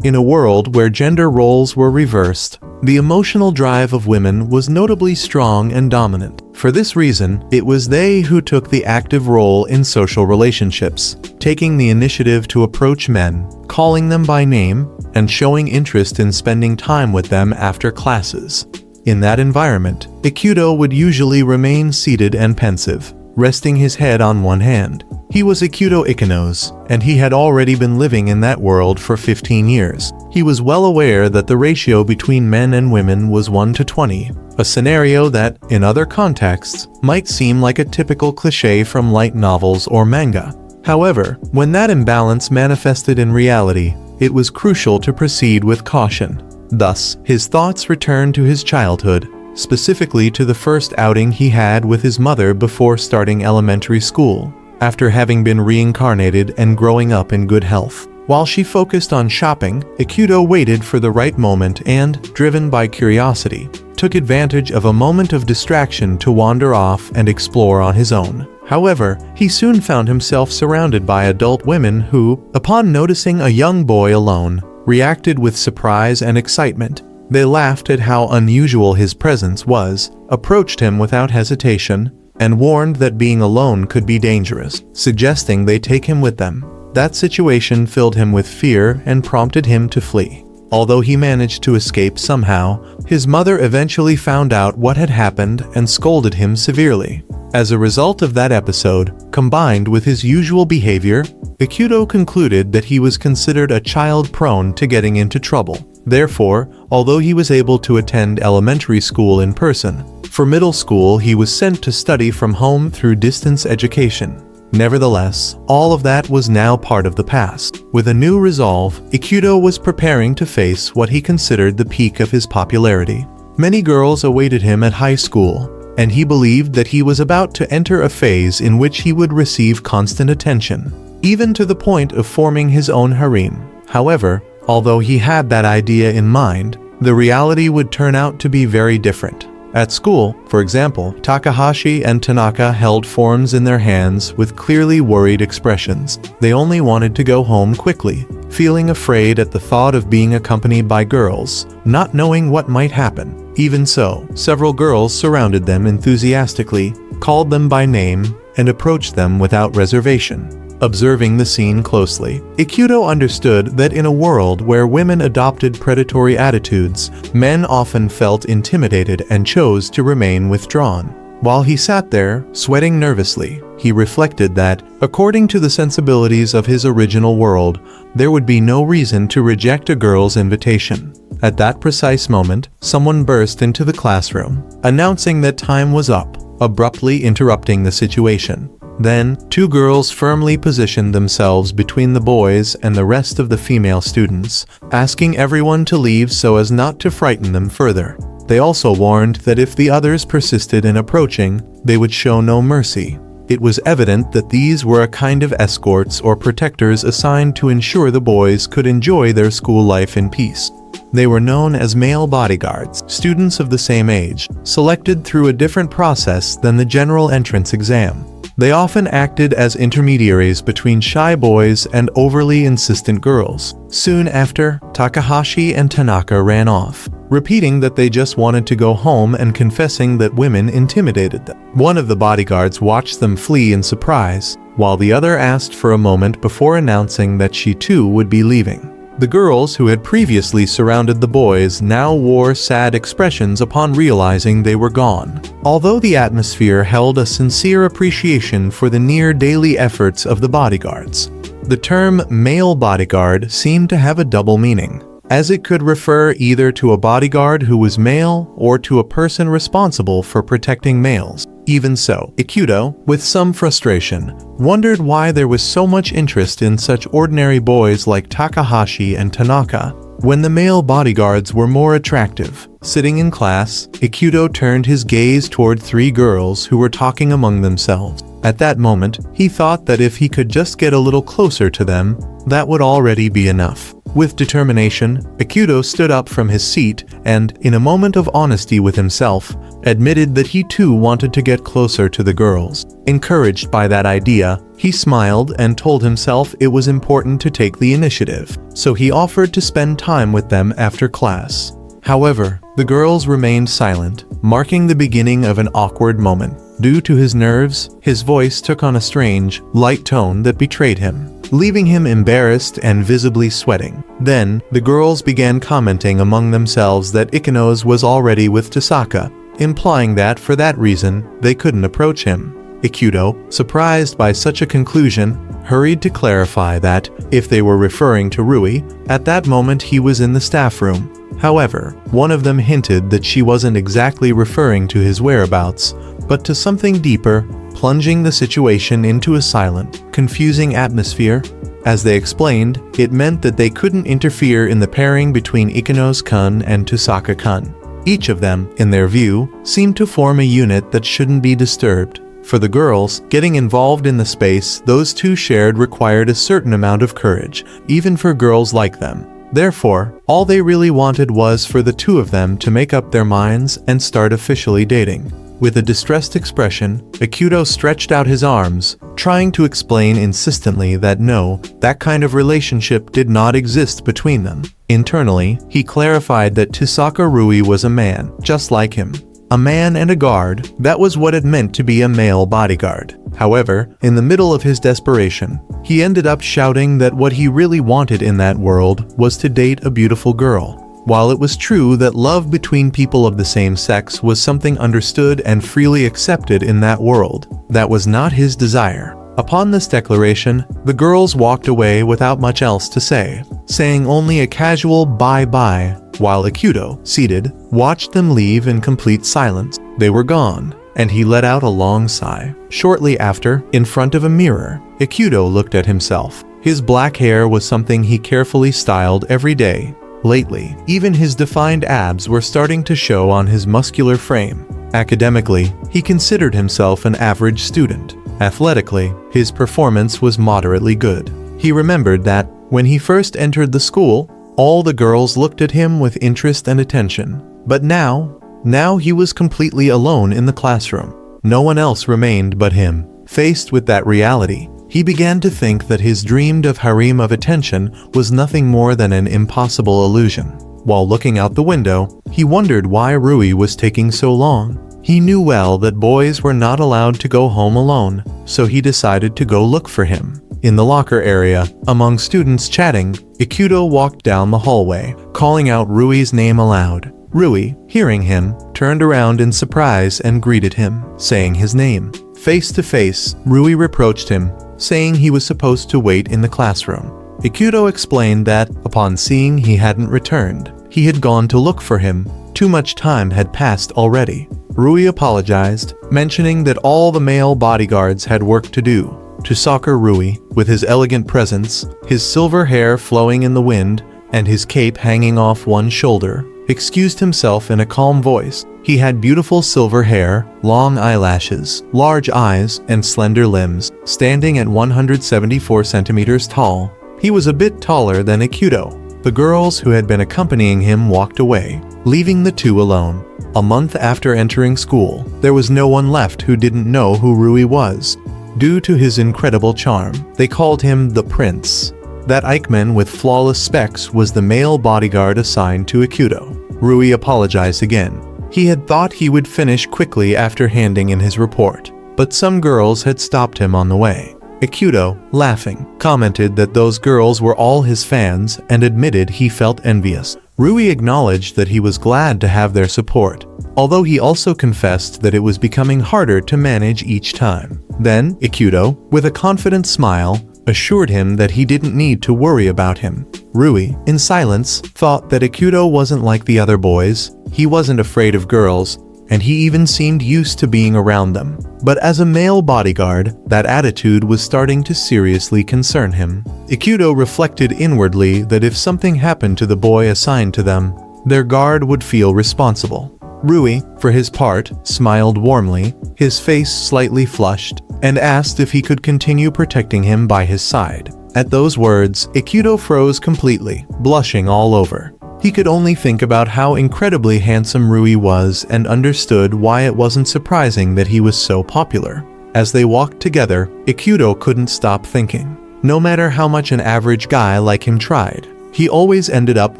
In a world where gender roles were reversed, the emotional drive of women was notably strong and dominant. For this reason, it was they who took the active role in social relationships, taking the initiative to approach men, calling them by name, and showing interest in spending time with them after classes. In that environment, Ikuto would usually remain seated and pensive, resting his head on one hand. He was Ikuto Ikanos, and he had already been living in that world for 15 years. He was well aware that the ratio between men and women was 1 to 20, a scenario that, in other contexts, might seem like a typical cliché from light novels or manga. However, when that imbalance manifested in reality, it was crucial to proceed with caution. Thus, his thoughts returned to his childhood, specifically to the first outing he had with his mother before starting elementary school, after having been reincarnated and growing up in good health. While she focused on shopping, Ikuto waited for the right moment and, driven by curiosity, took advantage of a moment of distraction to wander off and explore on his own. However, he soon found himself surrounded by adult women who, upon noticing a young boy alone, reacted with surprise and excitement. They laughed at how unusual his presence was, approached him without hesitation, and warned that being alone could be dangerous, suggesting they take him with them. That situation filled him with fear and prompted him to flee. Although he managed to escape somehow, his mother eventually found out what had happened and scolded him severely. As a result of that episode, combined with his usual behavior, Ikuto concluded that he was considered a child prone to getting into trouble. Therefore, although he was able to attend elementary school in person, for middle school he was sent to study from home through distance education. Nevertheless, all of that was now part of the past. With a new resolve, Ikuto was preparing to face what he considered the peak of his popularity. Many girls awaited him at high school, and he believed that he was about to enter a phase in which he would receive constant attention, even to the point of forming his own harem. However, although he had that idea in mind, the reality would turn out to be very different. At school, for example, Takahashi and Tanaka held forms in their hands with clearly worried expressions. They only wanted to go home quickly, feeling afraid at the thought of being accompanied by girls, not knowing what might happen. Even so, several girls surrounded them enthusiastically, called them by name, and approached them without reservation. Observing the scene closely, Ikuto understood that in a world where women adopted predatory attitudes, men often felt intimidated and chose to remain withdrawn. While he sat there, sweating nervously, he reflected that, according to the sensibilities of his original world, there would be no reason to reject a girl's invitation. At that precise moment, someone burst into the classroom, announcing that time was up, abruptly interrupting the situation. Then, two girls firmly positioned themselves between the boys and the rest of the female students, asking everyone to leave so as not to frighten them further. They also warned that if the others persisted in approaching, they would show no mercy. It was evident that these were a kind of escorts or protectors assigned to ensure the boys could enjoy their school life in peace. They were known as male bodyguards, students of the same age, selected through a different process than the general entrance exam. They often acted as intermediaries between shy boys and overly insistent girls. Soon after, Takahashi and Tanaka ran off, repeating that they just wanted to go home and confessing that women intimidated them. One of the bodyguards watched them flee in surprise, while the other asked for a moment before announcing that she too would be leaving. The girls who had previously surrounded the boys now wore sad expressions upon realizing they were gone. Although the atmosphere held a sincere appreciation for the near-daily efforts of the bodyguards, the term male bodyguard seemed to have a double meaning, as it could refer either to a bodyguard who was male or to a person responsible for protecting males. Even so, Ikuto, with some frustration, wondered why there was so much interest in such ordinary boys like Takahashi and Tanaka, when the male bodyguards were more attractive. Sitting in class, Ikuto turned his gaze toward three girls who were talking among themselves. At that moment, he thought that if he could just get a little closer to them, that would already be enough. With determination, Ikuto stood up from his seat and, in a moment of honesty with himself, admitted that he too wanted to get closer to the girls. Encouraged by that idea, he smiled and told himself it was important to take the initiative, so he offered to spend time with them after class. However, the girls remained silent, marking the beginning of an awkward moment. Due to his nerves, his voice took on a strange, light tone that betrayed him, leaving him embarrassed and visibly sweating. Then, the girls began commenting among themselves that Ikenos was already with Tasaka, implying that for that reason, they couldn't approach him. Ikuto, surprised by such a conclusion, hurried to clarify that, if they were referring to Rui, at that moment he was in the staff room. However, one of them hinted that she wasn't exactly referring to his whereabouts, but to something deeper, plunging the situation into a silent, confusing atmosphere. As they explained, it meant that they couldn't interfere in the pairing between Ikenos-kun and Tasaka-kun. Each of them, in their view, seemed to form a unit that shouldn't be disturbed. For the girls, getting involved in the space those two shared required a certain amount of courage, even for girls like them. Therefore, all they really wanted was for the two of them to make up their minds and start officially dating. With a distressed expression, Ikuto stretched out his arms, trying to explain insistently that no, that kind of relationship did not exist between them. Internally, he clarified that Tasaka Rui was a man, just like him. A man and a guard, that was what it meant to be a male bodyguard. However, in the middle of his desperation, he ended up shouting that what he really wanted in that world was to date a beautiful girl. While it was true that love between people of the same sex was something understood and freely accepted in that world, that was not his desire. Upon this declaration, the girls walked away without much else to say, saying only a casual bye-bye, while Ikuto, seated, watched them leave in complete silence. They were gone, and he let out a long sigh. Shortly after, in front of a mirror, Ikuto looked at himself. His black hair was something he carefully styled every day. Lately, even his defined abs were starting to show on his muscular frame. Academically, he considered himself an average student. Athletically, his performance was moderately good. He remembered that, when he first entered the school, all the girls looked at him with interest and attention. But now he was completely alone in the classroom. No one else remained but him. Faced with that reality, he began to think that his dreamed of harem of attention was nothing more than an impossible illusion. While looking out the window, he wondered why Rui was taking so long. He knew well that boys were not allowed to go home alone, so he decided to go look for him. In the locker area, among students chatting, Ikuto walked down the hallway, calling out Rui's name aloud. Rui, hearing him, turned around in surprise and greeted him, saying his name. Face to face, Rui reproached him, saying he was supposed to wait in the classroom. Ikuto explained that, upon seeing he hadn't returned, he had gone to look for him. Too much time had passed already. Rui apologized, mentioning that all the male bodyguards had work to do. Tasaka Rui, with his elegant presence, his silver hair flowing in the wind, and his cape hanging off one shoulder, excused himself in a calm voice. He had beautiful silver hair, long eyelashes, large eyes, and slender limbs, standing at 174 centimeters tall. He was a bit taller than Ikuto. The girls who had been accompanying him walked away, leaving the two alone. A month after entering school, there was no one left who didn't know who Rui was. Due to his incredible charm, they called him the Prince. That Eichmann with flawless specs was the male bodyguard assigned to Ikuto. Rui apologized again. He had thought he would finish quickly after handing in his report, but some girls had stopped him on the way. Ikuto, laughing, commented that those girls were all his fans and admitted he felt envious. Rui acknowledged that he was glad to have their support, although he also confessed that it was becoming harder to manage each time. Then, Ikuto, with a confident smile, assured him that he didn't need to worry about him. Rui, in silence, thought that Ikuto wasn't like the other boys. He wasn't afraid of girls, and he even seemed used to being around them. But as a male bodyguard, that attitude was starting to seriously concern him. Ikuto reflected inwardly that if something happened to the boy assigned to them, their guard would feel responsible. Rui, for his part, smiled warmly, his face slightly flushed, and asked if he could continue protecting him by his side. At those words, Ikuto froze completely, blushing all over. He could only think about how incredibly handsome Rui was and understood why it wasn't surprising that he was so popular. As they walked together, Ikuto couldn't stop thinking. No matter how much an average guy like him tried, he always ended up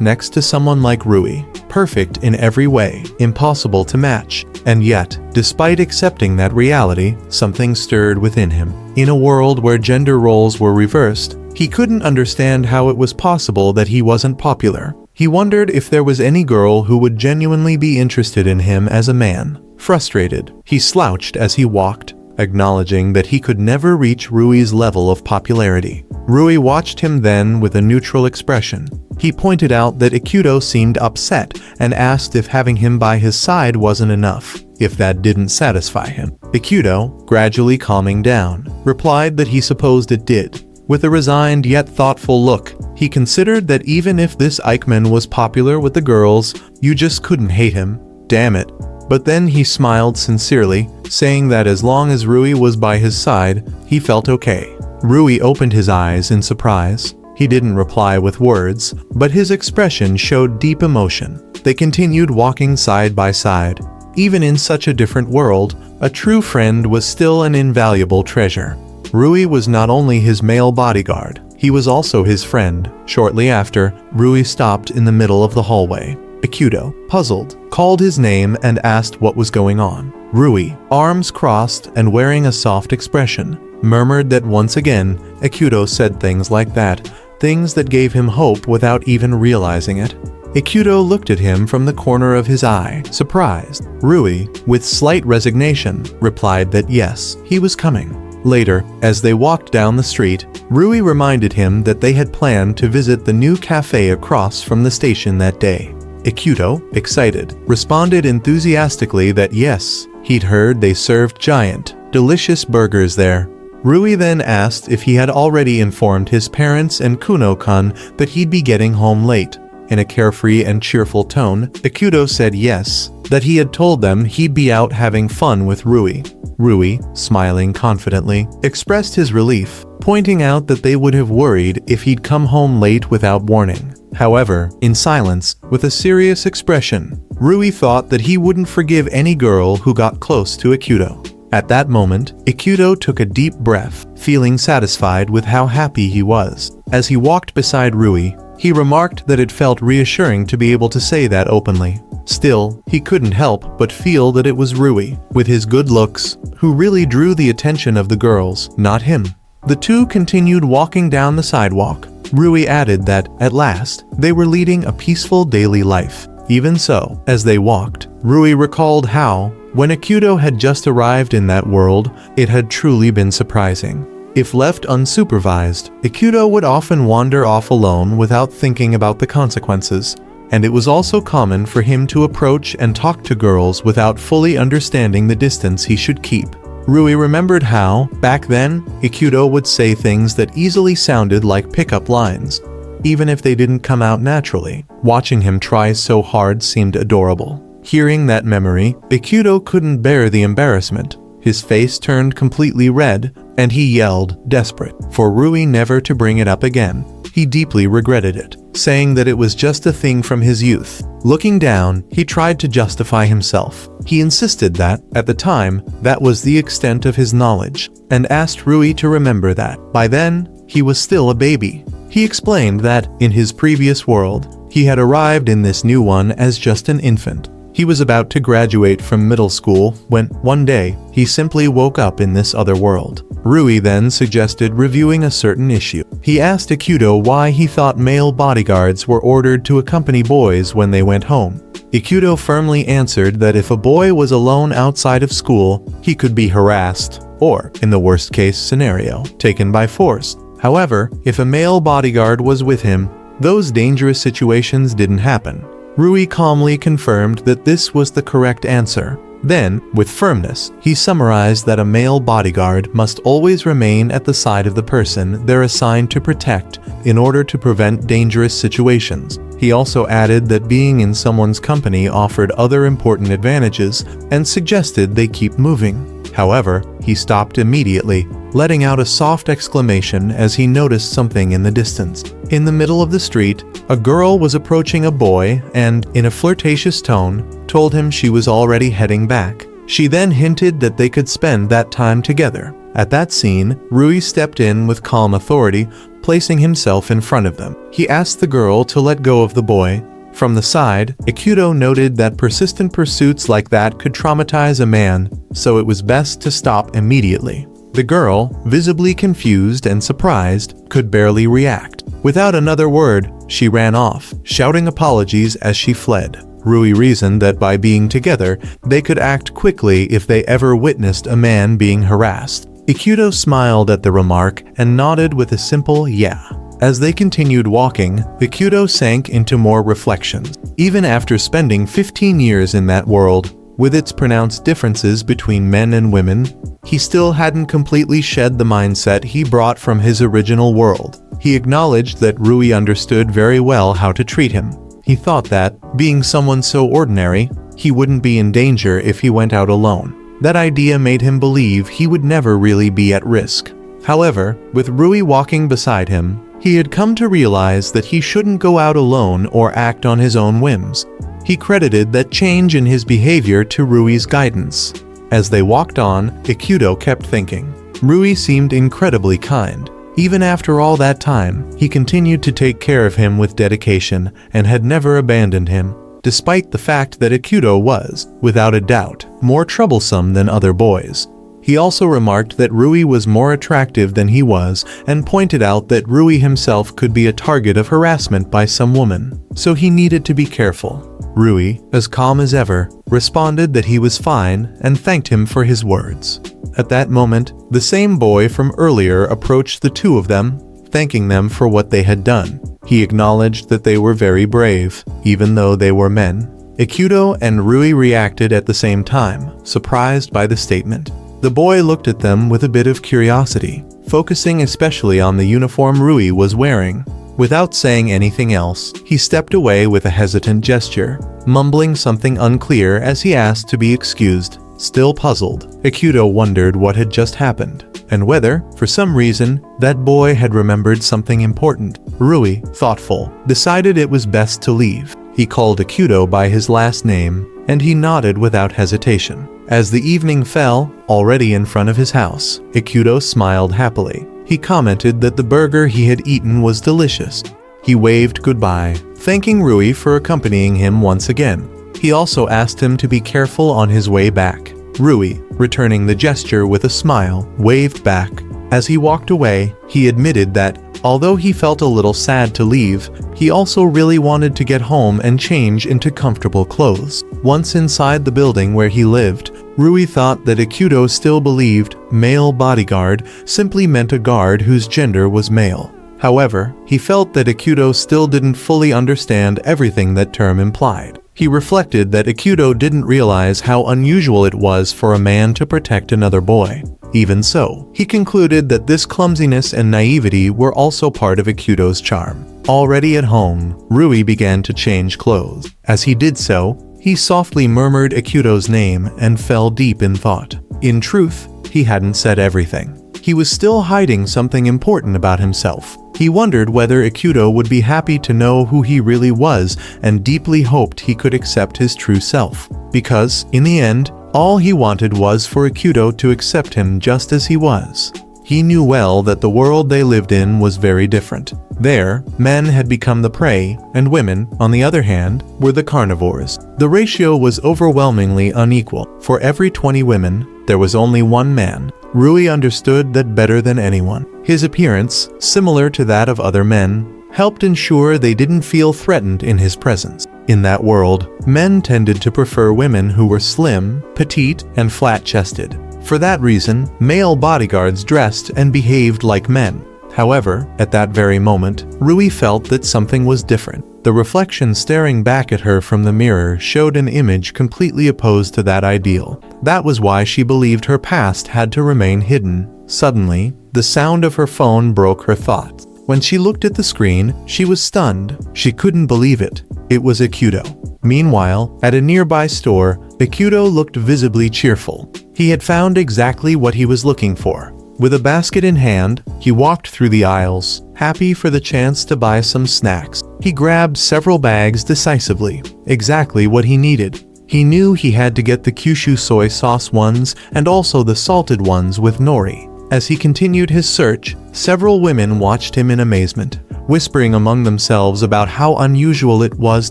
next to someone like Rui, perfect in every way, impossible to match. And yet, despite accepting that reality, something stirred within him. In a world where gender roles were reversed, he couldn't understand how it was possible that he wasn't popular. He wondered if there was any girl who would genuinely be interested in him as a man. Frustrated, he slouched as he walked, acknowledging that he could never reach Rui's level of popularity. Rui watched him then with a neutral expression. He pointed out that Ikuto seemed upset and asked if having him by his side wasn't enough, if that didn't satisfy him. Ikuto, gradually calming down, replied that he supposed it did. With a resigned yet thoughtful look, he considered that even if this Eichmann was popular with the girls, you just couldn't hate him. Damn it. But then he smiled sincerely, saying that as long as Rui was by his side, he felt okay. Rui opened his eyes in surprise. He didn't reply with words, but his expression showed deep emotion. They continued walking side by side. Even in such a different world, a true friend was still an invaluable treasure. Rui was not only his male bodyguard, he was also his friend. Shortly after, Rui stopped in the middle of the hallway. Ikuto, puzzled, called his name and asked what was going on. Rui, arms crossed and wearing a soft expression, murmured that once again, Ikuto said things like that, things that gave him hope without even realizing it. Ikuto looked at him from the corner of his eye, surprised. Rui, with slight resignation, replied that yes, he was coming. Later, as they walked down the street, Rui reminded him that they had planned to visit the new cafe across from the station that day. Ikuto, excited, responded enthusiastically that yes, he'd heard they served giant, delicious burgers there. Rui then asked if he had already informed his parents and Kuno-kun that he'd be getting home late. In a carefree and cheerful tone, Ikuto said yes, that he had told them he'd be out having fun with Rui. Rui, smiling confidently, expressed his relief, pointing out that they would have worried if he'd come home late without warning. However, in silence, with a serious expression, Rui thought that he wouldn't forgive any girl who got close to Ikuto. At that moment, Ikuto took a deep breath, feeling satisfied with how happy he was. As he walked beside Rui, he remarked that it felt reassuring to be able to say that openly. Still, he couldn't help but feel that it was Rui, with his good looks, who really drew the attention of the girls, not him. The two continued walking down the sidewalk. Rui added that, at last, they were leading a peaceful daily life. Even so, as they walked, Rui recalled how, when Ikuto had just arrived in that world, it had truly been surprising. If left unsupervised, Ikuto would often wander off alone without thinking about the consequences, and it was also common for him to approach and talk to girls without fully understanding the distance he should keep. Rui remembered how, back then, Ikuto would say things that easily sounded like pickup lines, even if they didn't come out naturally. Watching him try so hard seemed adorable. Hearing that memory, Ikuto couldn't bear the embarrassment. His face turned completely red, and he yelled, desperate, for Rui never to bring it up again. He deeply regretted it, saying that it was just a thing from his youth. Looking down, he tried to justify himself. He insisted that, at the time, that was the extent of his knowledge, and asked Rui to remember that. By then, he was still a baby. He explained that, in his previous world, he had arrived in this new one as just an infant. He was about to graduate from middle school when, one day, he simply woke up in this other world. Rui then suggested reviewing a certain issue. He asked Ikuto why he thought male bodyguards were ordered to accompany boys when they went home. Ikuto firmly answered that if a boy was alone outside of school, he could be harassed, or, in the worst-case scenario, taken by force. However, if a male bodyguard was with him, those dangerous situations didn't happen. Rui calmly confirmed that this was the correct answer. Then, with firmness, he summarized that a male bodyguard must always remain at the side of the person they're assigned to protect in order to prevent dangerous situations. He also added that being in someone's company offered other important advantages and suggested they keep moving. However, he stopped immediately, letting out a soft exclamation as he noticed something in the distance. In the middle of the street, a girl was approaching a boy and, in a flirtatious tone, told him she was already heading back. She then hinted that they could spend that time together. At that scene, Rui stepped in with calm authority, placing himself in front of them. He asked the girl to let go of the boy. From the side, Ikuto noted that persistent pursuits like that could traumatize a man, so it was best to stop immediately. The girl, visibly confused and surprised, could barely react. Without another word, she ran off, shouting apologies as she fled. Rui reasoned that by being together, they could act quickly if they ever witnessed a man being harassed. Ikuto smiled at the remark and nodded with a simple yeah. As they continued walking, Ikuto sank into more reflections. Even after spending 15 years in that world, with its pronounced differences between men and women, he still hadn't completely shed the mindset he brought from his original world. He acknowledged that Rui understood very well how to treat him. He thought that, being someone so ordinary, he wouldn't be in danger if he went out alone. That idea made him believe he would never really be at risk. However, with Rui walking beside him, he had come to realize that he shouldn't go out alone or act on his own whims. He credited that change in his behavior to Rui's guidance. As they walked on, Ikuto kept thinking. Rui seemed incredibly kind. Even after all that time, he continued to take care of him with dedication and had never abandoned him, despite the fact that Ikuto was, without a doubt, more troublesome than other boys. He also remarked that Rui was more attractive than he was and pointed out that Rui himself could be a target of harassment by some woman, so he needed to be careful. Rui, as calm as ever, responded that he was fine and thanked him for his words. At that moment, the same boy from earlier approached the two of them, thanking them for what they had done. He acknowledged that they were very brave, even though they were men. Ikuto and Rui reacted at the same time, surprised by the statement. The boy looked at them with a bit of curiosity, focusing especially on the uniform Rui was wearing. Without saying anything else, he stepped away with a hesitant gesture, mumbling something unclear as he asked to be excused. Still puzzled, Ikuto wondered what had just happened, and whether, for some reason, that boy had remembered something important. Rui, thoughtful, decided it was best to leave. He called Ikuto by his last name, and he nodded without hesitation. As the evening fell, already in front of his house, Ikuto smiled happily. He commented that the burger he had eaten was delicious. He waved goodbye, thanking Rui for accompanying him once again. He also asked him to be careful on his way back. Rui, returning the gesture with a smile, waved back. As he walked away, he admitted that, although he felt a little sad to leave, he also really wanted to get home and change into comfortable clothes. Once inside the building where he lived, Rui thought that Ikuto still believed male bodyguard simply meant a guard whose gender was male. However, he felt that Ikuto still didn't fully understand everything that term implied. He reflected that Ikuto didn't realize how unusual it was for a man to protect another boy. Even so, he concluded that this clumsiness and naivety were also part of Ikuto's charm. Already at home, Rui began to change clothes. As he did so, he softly murmured Ikuto's name and fell deep in thought. In truth, he hadn't said everything. He was still hiding something important about himself. He wondered whether Ikuto would be happy to know who he really was and deeply hoped he could accept his true self. Because, in the end, all he wanted was for Ikuto to accept him just as he was. He knew well that the world they lived in was very different. There, men had become the prey, and women, on the other hand, were the carnivores. The ratio was overwhelmingly unequal. For every 20 women, there was only one man. Rui understood that better than anyone. His appearance, similar to that of other men, helped ensure they didn't feel threatened in his presence. In that world, men tended to prefer women who were slim, petite, and flat-chested. For that reason, male bodyguards dressed and behaved like men. However, at that very moment, Rui felt that something was different. The reflection staring back at her from the mirror showed an image completely opposed to that ideal. That was why she believed her past had to remain hidden. Suddenly, the sound of her phone broke her thoughts. When she looked at the screen, she was stunned. She couldn't believe it. It was Ikuto. Meanwhile, at a nearby store, Ikuto looked visibly cheerful. He had found exactly what he was looking for. With a basket in hand, he walked through the aisles, happy for the chance to buy some snacks. He grabbed several bags decisively, exactly what he needed. He knew he had to get the Kyushu soy sauce ones and also the salted ones with nori. As he continued his search, several women watched him in amazement, whispering among themselves about how unusual it was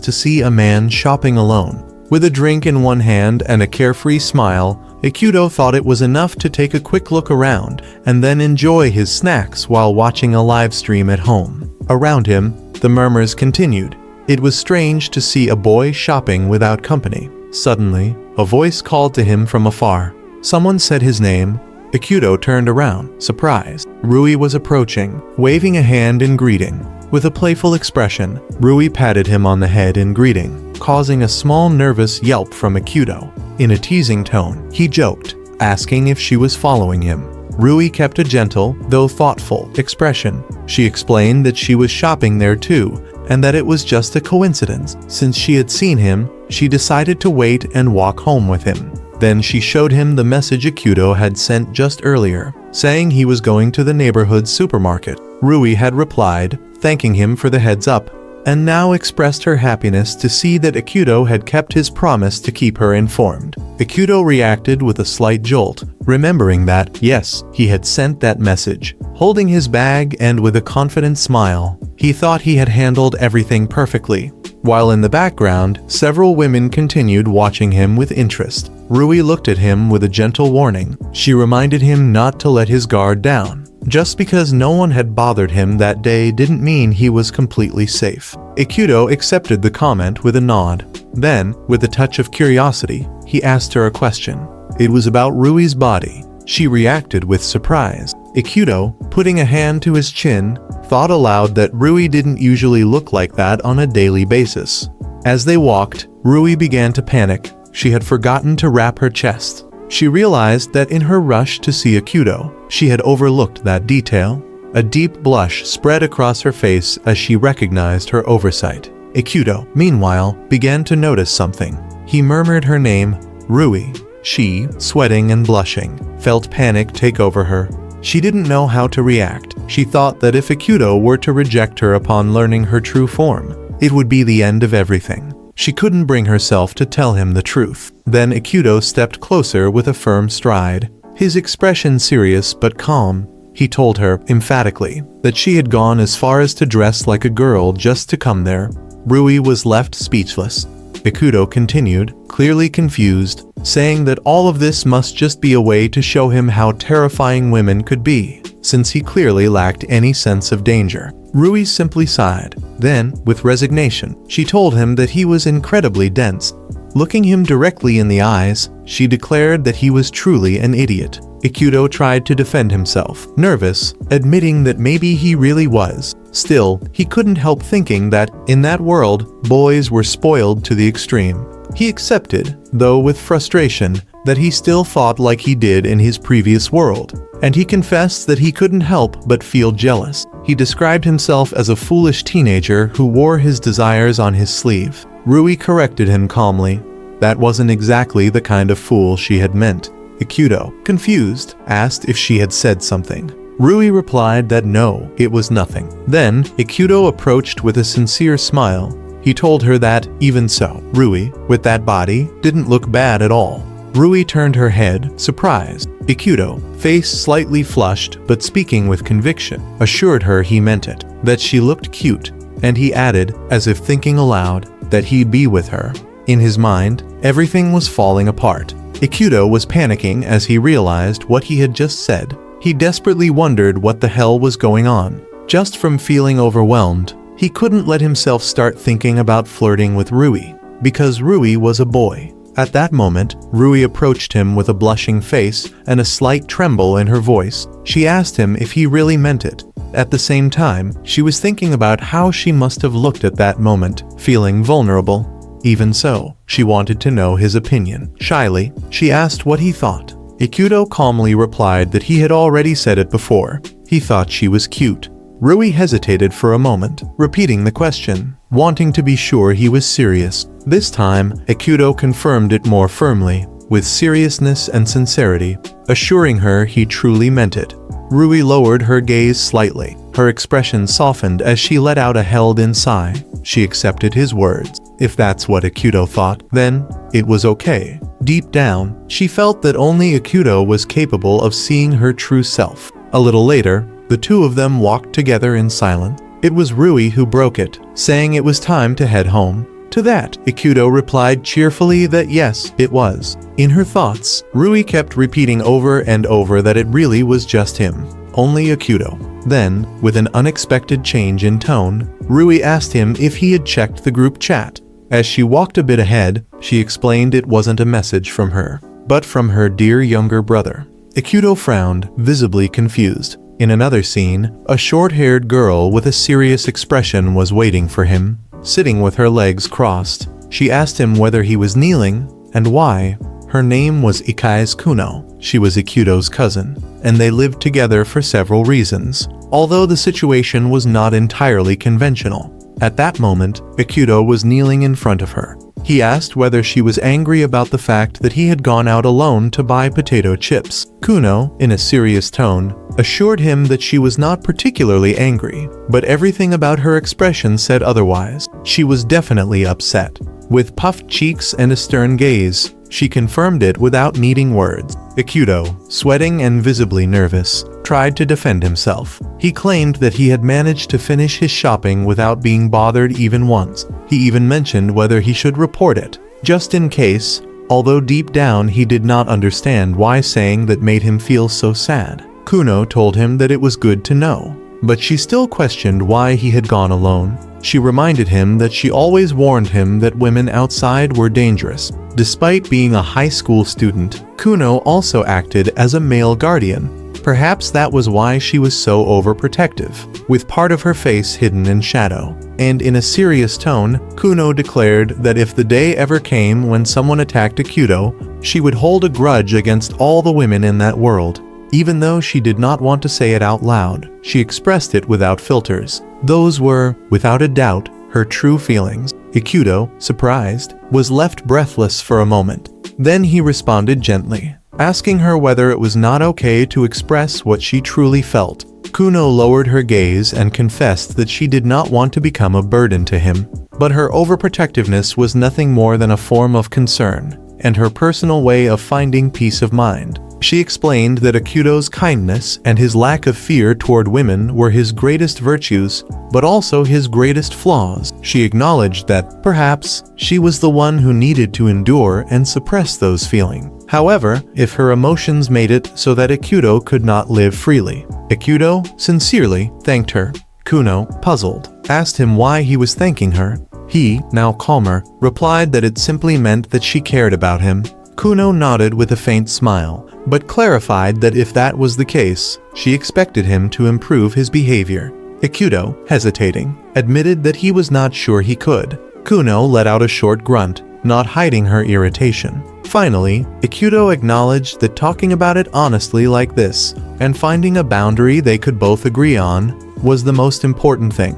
to see a man shopping alone. With a drink in one hand and a carefree smile, Ikuto thought it was enough to take a quick look around and then enjoy his snacks while watching a live stream at home. Around him, the murmurs continued. It was strange to see a boy shopping without company. Suddenly, a voice called to him from afar. Someone said his name. Ikuto turned around, surprised. Rui was approaching, waving a hand in greeting. With a playful expression, Rui patted him on the head in greeting, causing a small nervous yelp from Ikuto. In a teasing tone, he joked, asking if she was following him. Rui kept a gentle, though thoughtful, expression. She explained that she was shopping there too, and that it was just a coincidence. Since she had seen him, she decided to wait and walk home with him. Then she showed him the message Ikuto had sent just earlier, saying he was going to the neighborhood supermarket. Rui had replied, thanking him for the heads up, and now expressed her happiness to see that Ikuto had kept his promise to keep her informed. Ikuto reacted with a slight jolt, remembering that, yes, he had sent that message. Holding his bag and with a confident smile, he thought he had handled everything perfectly. While in the background, several women continued watching him with interest. Rui looked at him with a gentle warning. She reminded him not to let his guard down. Just because no one had bothered him that day didn't mean he was completely safe. Ikuto accepted the comment with a nod. Then, with a touch of curiosity, he asked her a question. It was about Rui's body. She reacted with surprise. Ikuto, putting a hand to his chin, thought aloud that Rui didn't usually look like that on a daily basis. As they walked, Rui began to panic. She had forgotten to wrap her chest. She realized that in her rush to see Ikuto, she had overlooked that detail. A deep blush spread across her face as she recognized her oversight. Ikuto, meanwhile, began to notice something. He murmured her name, Rui. She, sweating and blushing, felt panic take over her. She didn't know how to react. She thought that if Ikuto were to reject her upon learning her true form, it would be the end of everything. She couldn't bring herself to tell him the truth. Then Ikuto stepped closer with a firm stride. His expression serious but calm. He told her, emphatically, that she had gone as far as to dress like a girl just to come there. Rui was left speechless. Ikuto continued, clearly confused, saying that all of this must just be a way to show him how terrifying women could be, since he clearly lacked any sense of danger. Rui simply sighed. Then, with resignation, she told him that he was incredibly dense. Looking him directly in the eyes, she declared that he was truly an idiot. Ikuto tried to defend himself, nervous, admitting that maybe he really was. Still, he couldn't help thinking that, in that world, boys were spoiled to the extreme. He accepted, though with frustration, that he still thought like he did in his previous world, and he confessed that he couldn't help but feel jealous. He described himself as a foolish teenager who wore his desires on his sleeve. Rui corrected him calmly. That wasn't exactly the kind of fool she had meant. Ikuto, confused, asked if she had said something. Rui replied that no, it was nothing. Then, Ikuto approached with a sincere smile. He told her that, even so, Rui, with that body, didn't look bad at all. Rui turned her head, surprised. Ikuto, face slightly flushed but speaking with conviction, assured her he meant it, that she looked cute, and he added, as if thinking aloud, that he'd be with her. In his mind, everything was falling apart. Ikuto was panicking as he realized what he had just said. He desperately wondered what the hell was going on. Just from feeling overwhelmed, he couldn't let himself start thinking about flirting with Rui, because Rui was a boy. At that moment, Rui approached him with a blushing face and a slight tremble in her voice. She asked him if he really meant it. At the same time, she was thinking about how she must have looked at that moment, feeling vulnerable. Even so, she wanted to know his opinion. Shyly, she asked what he thought. Ikuto calmly replied that he had already said it before. He thought she was cute. Rui hesitated for a moment, repeating the question, wanting to be sure he was serious. This time, Ikuto confirmed it more firmly, with seriousness and sincerity, assuring her he truly meant it. Rui lowered her gaze slightly. Her expression softened as she let out a held-in sigh. She accepted his words. If that's what Ikuto thought, then it was okay. Deep down, she felt that only Ikuto was capable of seeing her true self. A little later, the two of them walked together in silence. It was Rui who broke it, saying it was time to head home. To that, Ikuto replied cheerfully that yes, it was. In her thoughts, Rui kept repeating over and over that it really was just him, only Ikuto. Then, with an unexpected change in tone, Rui asked him if he had checked the group chat. As she walked a bit ahead, she explained it wasn't a message from her, but from her dear younger brother. Ikuto frowned, visibly confused. In another scene, a short-haired girl with a serious expression was waiting for him, sitting with her legs crossed. She asked him whether he was kneeling, and why. Her name was Ikai's Kuno. She was Ikuto's cousin, and they lived together for several reasons, although the situation was not entirely conventional. At that moment, Ikuto was kneeling in front of her. He asked whether she was angry about the fact that he had gone out alone to buy potato chips. Kuno, in a serious tone, assured him that she was not particularly angry, but everything about her expression said otherwise. She was definitely upset. With puffed cheeks and a stern gaze, she confirmed it without needing words. Ikuto, sweating and visibly nervous, tried to defend himself. He claimed that he had managed to finish his shopping without being bothered even once. He even mentioned whether he should report it, just in case, although deep down he did not understand why saying that made him feel so sad. Kuno told him that it was good to know, but she still questioned why he had gone alone. She reminded him that she always warned him that women outside were dangerous. Despite being a high school student, Kuno also acted as a male guardian. Perhaps that was why she was so overprotective, with part of her face hidden in shadow. And in a serious tone, Kuno declared that if the day ever came when someone attacked Ikuto, she would hold a grudge against all the women in that world. Even though she did not want to say it out loud, she expressed it without filters. Those were, without a doubt, her true feelings. Ikuto, surprised, was left breathless for a moment. Then he responded gently, asking her whether it was not okay to express what she truly felt. Kuno lowered her gaze and confessed that she did not want to become a burden to him, but her overprotectiveness was nothing more than a form of concern, and her personal way of finding peace of mind. She explained that Ikuto's kindness and his lack of fear toward women were his greatest virtues, but also his greatest flaws. She acknowledged that, perhaps, she was the one who needed to endure and suppress those feelings. However, if her emotions made it so that Ikuto could not live freely. Ikuto sincerely thanked her. Kuno, puzzled, asked him why he was thanking her. He, now calmer, replied that it simply meant that she cared about him. Kuno nodded with a faint smile, but clarified that if that was the case, she expected him to improve his behavior. Ikuto, hesitating, admitted that he was not sure he could. Kuno let out a short grunt, not hiding her irritation. Finally, Ikuto acknowledged that talking about it honestly like this, and finding a boundary they could both agree on, was the most important thing.